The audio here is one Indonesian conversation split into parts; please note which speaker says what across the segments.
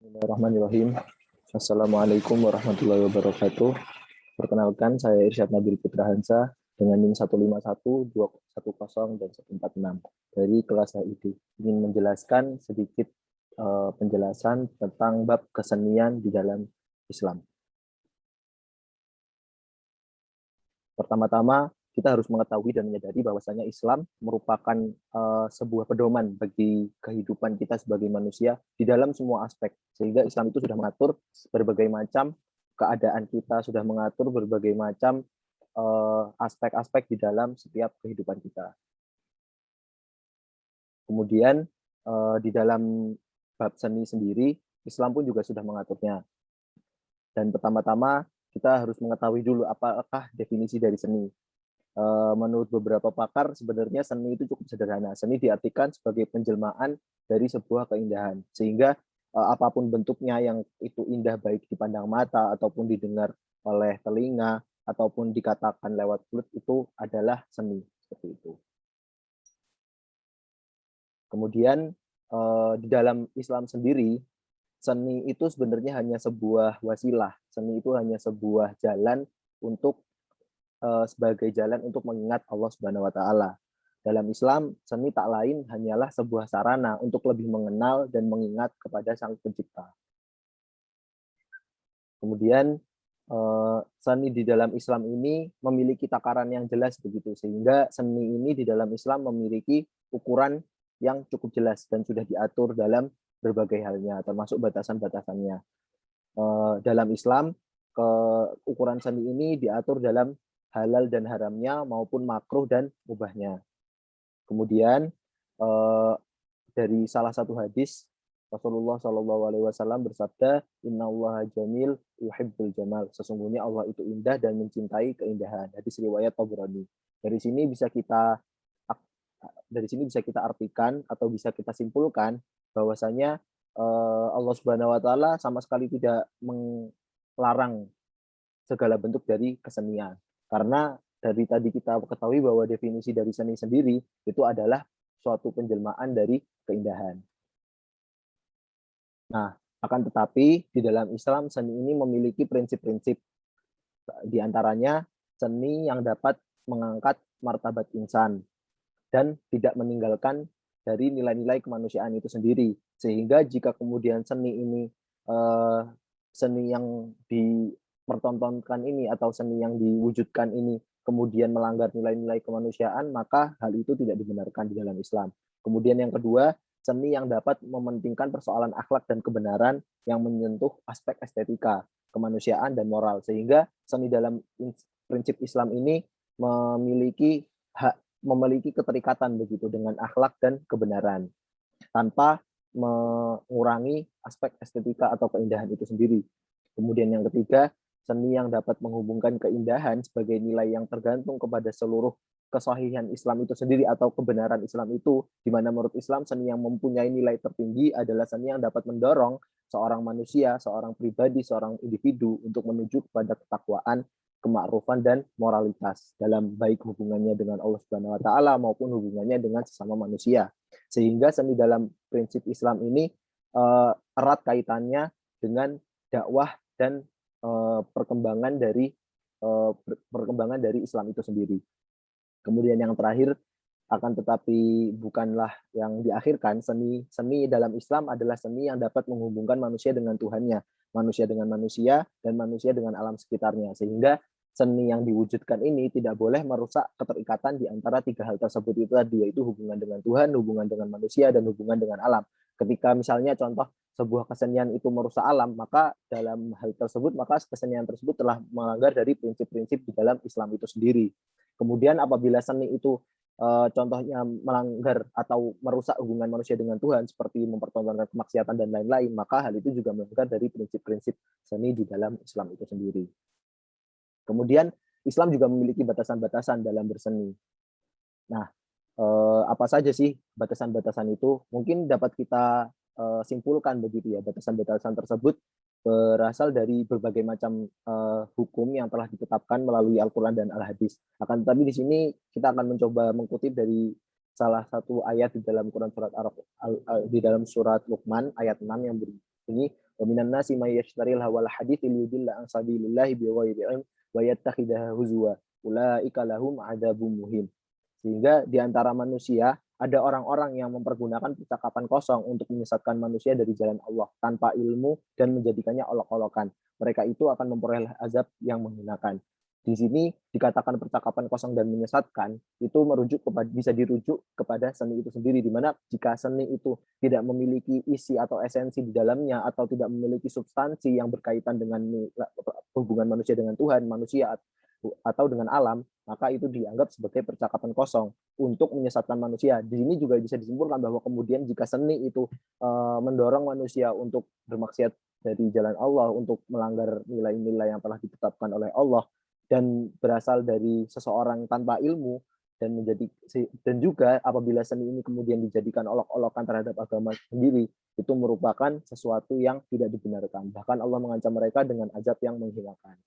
Speaker 1: Bismillahirrahmanirrahim. Assalamualaikum warahmatullahi wabarakatuh. Perkenalkan, saya Irsyad Nabil Putra Hansa dengan NIM 151, 210, dan 146 dari kelas HID. Ingin menjelaskan sedikit penjelasan tentang bab kesenian di dalam Islam. Pertama-tama, kita harus mengetahui dan menyadari bahwasanya Islam merupakan sebuah pedoman bagi kehidupan kita sebagai manusia di dalam semua aspek. Sehingga Islam itu sudah mengatur berbagai macam keadaan kita, sudah mengatur berbagai macam aspek-aspek di dalam setiap kehidupan kita. Kemudian di dalam bab seni sendiri, Islam pun juga sudah mengaturnya. Dan pertama-tama kita harus mengetahui dulu apakah definisi dari seni. Menurut beberapa pakar, sebenarnya seni itu cukup sederhana. Seni diartikan sebagai penjelmaan dari sebuah keindahan. Sehingga apapun bentuknya yang itu indah, baik dipandang mata, ataupun didengar oleh telinga, ataupun dikatakan lewat mulut, itu adalah seni. Seperti itu. Kemudian di dalam Islam sendiri, seni itu sebenarnya hanya sebuah wasilah. Seni itu hanya sebuah jalan untuk sebagai jalan untuk mengingat Allah Subhanahu wa taala. Dalam Islam, seni tak lain hanyalah sebuah sarana untuk lebih mengenal dan mengingat kepada Sang Pencipta. Kemudian seni di dalam Islam ini memiliki takaran yang jelas begitu, sehingga seni ini di dalam Islam memiliki ukuran yang cukup jelas dan sudah diatur dalam berbagai halnya, termasuk batasan-batasannya. Dalam Islam, ukuran seni ini diatur dalam halal dan haramnya maupun makruh dan mubahnya. Kemudian dari salah satu hadis Rasulullah SAW bersabda, Innallaha jamil yuhibbul jamal. Sesungguhnya Allah itu indah dan mencintai keindahan. Hadis riwayat Tabrani. Dari sini bisa kita artikan atau bisa kita simpulkan bahwasanya Allah Subhanahu wa taala sama sekali tidak melarang segala bentuk dari kesenian. Karena dari tadi kita ketahui bahwa definisi dari seni sendiri itu adalah suatu penjelmaan dari keindahan. Nah, akan tetapi di dalam Islam seni ini memiliki prinsip-prinsip. Di antaranya seni yang dapat mengangkat martabat insan dan tidak meninggalkan dari nilai-nilai kemanusiaan itu sendiri. Sehingga jika kemudian seni ini seni yang dipertontonkan ini atau seni yang diwujudkan ini kemudian melanggar nilai-nilai kemanusiaan, maka hal itu tidak dibenarkan di dalam Islam. Kemudian yang kedua, seni yang dapat mementingkan persoalan akhlak dan kebenaran yang menyentuh aspek estetika, kemanusiaan, dan moral. Sehingga seni dalam prinsip Islam ini memiliki keterikatan begitu dengan akhlak dan kebenaran, tanpa mengurangi aspek estetika atau keindahan itu sendiri. Kemudian yang ketiga, seni yang dapat menghubungkan keindahan sebagai nilai yang tergantung kepada seluruh kesahihan Islam itu sendiri atau kebenaran Islam itu, di mana menurut Islam seni yang mempunyai nilai tertinggi adalah seni yang dapat mendorong seorang manusia, seorang pribadi, seorang individu untuk menuju kepada ketakwaan, kemakrufan, dan moralitas dalam baik hubungannya dengan Allah Subhanahu wa taala maupun hubungannya dengan sesama manusia. Sehingga seni dalam prinsip Islam ini erat kaitannya dengan dakwah dan perkembangan dari Islam itu sendiri. Kemudian yang terakhir, akan tetapi bukanlah yang diakhirkan, seni dalam Islam adalah seni yang dapat menghubungkan manusia dengan Tuhannya, manusia dengan manusia, dan manusia dengan alam sekitarnya. Sehingga seni yang diwujudkan ini tidak boleh merusak keterikatan di antara tiga hal tersebut itu tadi, yaitu hubungan dengan Tuhan, hubungan dengan manusia, dan hubungan dengan alam. Ketika misalnya contoh sebuah kesenian itu merusak alam, maka dalam hal tersebut, maka kesenian tersebut telah melanggar dari prinsip-prinsip di dalam Islam itu sendiri. Kemudian apabila seni itu contohnya melanggar atau merusak hubungan manusia dengan Tuhan, seperti mempertontonkan kemaksiatan dan lain-lain, maka hal itu juga melanggar dari prinsip-prinsip seni di dalam Islam itu sendiri. Kemudian Islam juga memiliki batasan-batasan dalam berseni. Nah, apa saja sih batasan-batasan itu? Mungkin dapat kita simpulkan begitu ya, batasan-batasan tersebut berasal dari berbagai macam hukum yang telah ditetapkan melalui Al-Quran dan Al-Hadis. Akan tetapi di sini kita akan mencoba mengutip dari salah satu ayat di dalam Quran di dalam surat Luqman ayat 6 yang Ini wa minan nasi may yashtaril hawal hadits liyudilla an sabilillahi bighairi ilm wa yattakhidaha huzwa ulaika lahum adzabun muhin. Sehingga di antara manusia ada orang-orang yang mempergunakan percakapan kosong untuk menyesatkan manusia dari jalan Allah tanpa ilmu dan menjadikannya olok-olokan. Mereka itu akan memperoleh azab yang menghinakan. Di sini dikatakan percakapan kosong dan menyesatkan itu bisa dirujuk kepada seni itu sendiri, di mana jika seni itu tidak memiliki isi atau esensi di dalamnya atau tidak memiliki substansi yang berkaitan dengan hubungan manusia dengan Tuhan, manusia atau dengan alam, maka itu dianggap sebagai percakapan kosong untuk menyesatkan manusia. Di sini juga bisa disimpulkan bahwa kemudian jika seni itu mendorong manusia untuk bermaksiat dari jalan Allah, untuk melanggar nilai-nilai yang telah ditetapkan oleh Allah, dan berasal dari seseorang tanpa ilmu, dan juga apabila seni ini kemudian dijadikan olok-olokan terhadap agama sendiri, itu merupakan sesuatu yang tidak dibenarkan. Bahkan Allah mengancam mereka dengan azab yang menghinakan.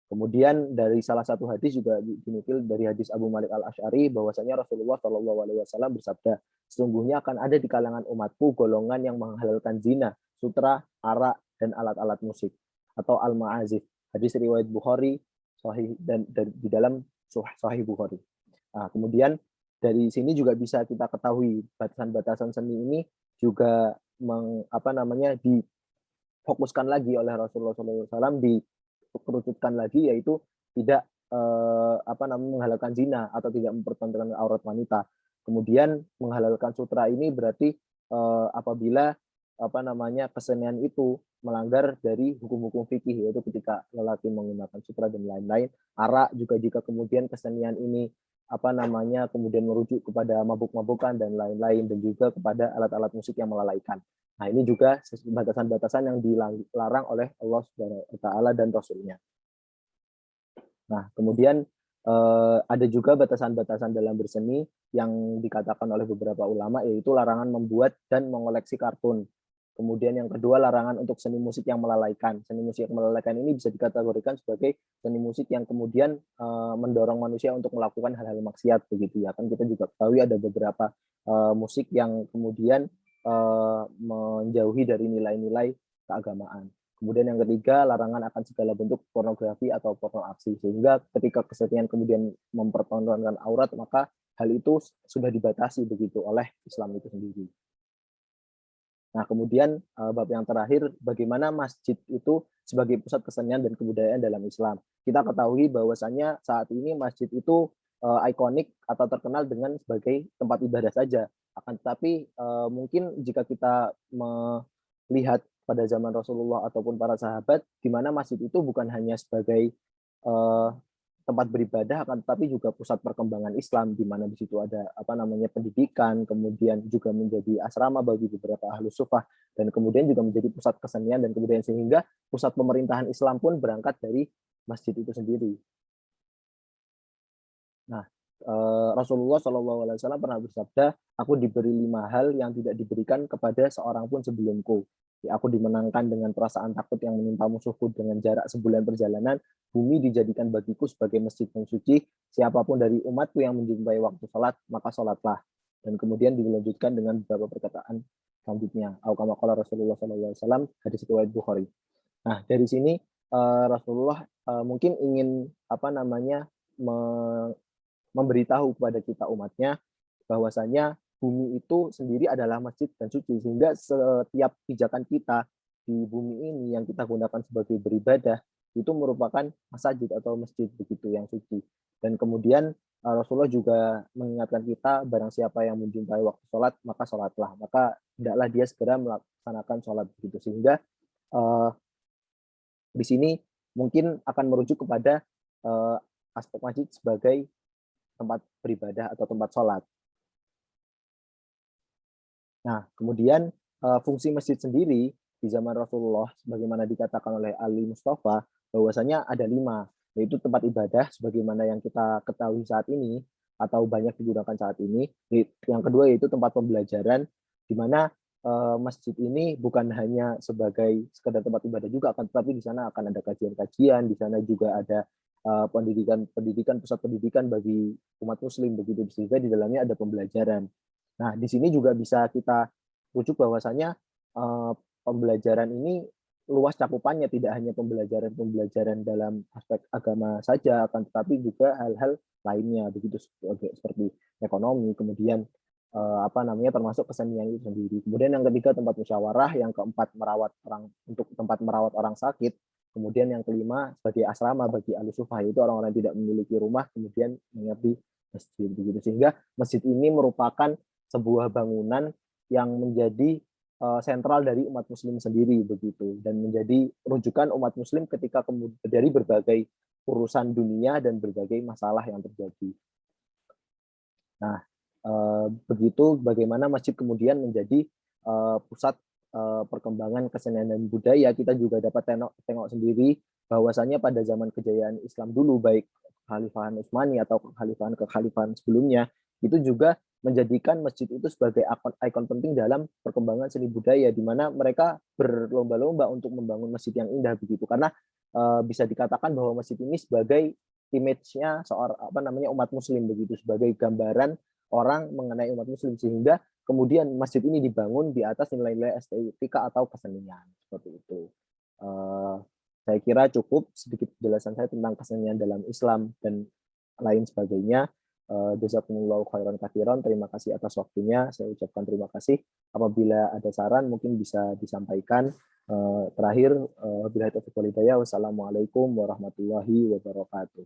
Speaker 1: Kemudian dari salah satu hadis juga dinukil dari hadis Abu Malik Al-Asy'ari bahwasanya Rasulullah SAW bersabda, sesungguhnya akan ada di kalangan umatku golongan yang menghalalkan zina, sutra, arak, dan alat-alat musik atau al-ma'azif. Hadis riwayat Bukhari sahih dan di dalam Sahih Bukhari. Nah, kemudian dari sini juga bisa kita ketahui batasan-batasan seni ini juga difokuskan lagi oleh Rasulullah SAW, dikerucutkan lagi, yaitu tidak menghalalkan zina atau tidak mempertontonkan aurat wanita. Kemudian menghalalkan sutra ini berarti apabila kesenian itu melanggar dari hukum-hukum fikih, yaitu ketika lelaki menggunakan sutra dan lain-lain. Arak juga jika kemudian kesenian ini kemudian merujuk kepada mabuk-mabukan dan lain-lain, dan juga kepada alat-alat musik yang melalaikan. Nah, ini juga batasan-batasan yang dilarang oleh Allah Subhanahu wa taala dan Rasul-Nya. Nah, kemudian ada juga batasan-batasan dalam berseni yang dikatakan oleh beberapa ulama, yaitu larangan membuat dan mengoleksi kartun. Kemudian yang kedua, larangan untuk seni musik yang melalaikan. Seni musik yang melalaikan ini bisa dikategorikan sebagai seni musik yang kemudian mendorong manusia untuk melakukan hal-hal maksiat, begitu ya. Kan kita juga ketahui ada beberapa musik yang kemudian menjauhi dari nilai-nilai keagamaan. Kemudian yang ketiga, larangan akan segala bentuk pornografi atau porno aksi. Sehingga ketika kesenian kemudian mempertontonkan aurat, maka hal itu sudah dibatasi begitu oleh Islam itu sendiri. Nah, kemudian bab yang terakhir, bagaimana masjid itu sebagai pusat kesenian dan kebudayaan dalam Islam. Kita ketahui bahwasannya saat ini masjid itu ikonik atau terkenal dengan sebagai tempat ibadah saja. Akan tetapi mungkin jika kita melihat pada zaman Rasulullah ataupun para sahabat, di mana masjid itu bukan hanya sebagai tempat beribadah, akan tetapi juga pusat perkembangan Islam, di mana di situ ada pendidikan, kemudian juga menjadi asrama bagi beberapa ahlus sufah, dan kemudian juga menjadi pusat kesenian dan kebudayaan, sehingga pusat pemerintahan Islam pun berangkat dari masjid itu sendiri. Nah, Rasulullah SAW pernah bersabda, aku diberi 5 hal yang tidak diberikan kepada seorang pun sebelumku. Aku dimenangkan dengan perasaan takut yang menimpa musuhku dengan jarak sebulan perjalanan. Bumi dijadikan bagiku sebagai masjid yang suci. Siapapun dari umatku yang menjumpai waktu sholat, maka sholatlah. Dan kemudian dilanjutkan dengan beberapa perkataan selanjutnya. Kama qala Rasulullah SAW, hadis riwayat Bukhari. Nah, dari sini Rasulullah mungkin ingin memberitahu kepada kita umatnya bahwasanya bumi itu sendiri adalah masjid dan suci, sehingga setiap pijakan kita di bumi ini yang kita gunakan sebagai beribadah itu merupakan masjid atau masjid begitu yang suci. Dan kemudian Rasulullah juga mengingatkan kita, barang siapa yang menjumpai waktu sholat, maka sholatlah. Maka hendaklah dia segera melaksanakan sholat begitu. Sehingga di sini mungkin akan merujuk kepada aspek masjid sebagai tempat beribadah atau tempat sholat. Nah, kemudian fungsi masjid sendiri di zaman Rasulullah, sebagaimana dikatakan oleh Ali Mustafa, bahwasanya ada 5, yaitu tempat ibadah, sebagaimana yang kita ketahui saat ini, atau banyak digunakan saat ini. Yang kedua yaitu tempat pembelajaran, di mana masjid ini bukan hanya sebagai sekedar tempat ibadah juga, tetapi di sana akan ada kajian-kajian, di sana juga ada pendidikan, pusat pendidikan bagi umat muslim begitu, sehingga di dalamnya ada pembelajaran. Nah, di sini juga bisa kita rujuk bahwasanya pembelajaran ini luas cakupannya, tidak hanya pembelajaran dalam aspek agama saja, akan tetapi juga hal-hal lainnya, begitu seperti ekonomi, kemudian termasuk kesenian itu sendiri. Kemudian yang ketiga tempat musyawarah, yang keempat tempat merawat orang sakit, kemudian yang kelima sebagai asrama bagi alusufah, itu orang-orang yang tidak memiliki rumah, kemudian menginap di masjid, begitu. Sehingga masjid ini merupakan sebuah bangunan yang menjadi sentral dari umat muslim sendiri, begitu, dan menjadi rujukan umat muslim ketika dari berbagai urusan dunia dan berbagai masalah yang terjadi. Nah, begitu bagaimana masjid kemudian menjadi pusat perkembangan kesenian dan budaya. Kita juga dapat tengok sendiri bahwasanya pada zaman kejayaan Islam dulu, baik Kekhalifahan Utsmani atau kekhalifahan sebelumnya, itu juga menjadikan masjid itu sebagai ikon penting dalam perkembangan seni budaya, di mana mereka berlomba-lomba untuk membangun masjid yang indah, begitu. Karena bisa dikatakan bahwa masjid ini sebagai image-nya umat muslim, begitu, sebagai gambaran orang mengenai umat muslim, sehingga kemudian masjid ini dibangun di atas nilai-nilai estetika atau kesenian, seperti itu. Saya kira cukup sedikit penjelasan saya tentang kesenian dalam Islam dan lain sebagainya. Jazakumullahu khairan katsiran. Terima kasih atas waktunya. Saya ucapkan terima kasih. Apabila ada saran mungkin bisa disampaikan. Terakhir, wabillahi taufiq wal hidayah. Wassalamualaikum warahmatullahi wabarakatuh.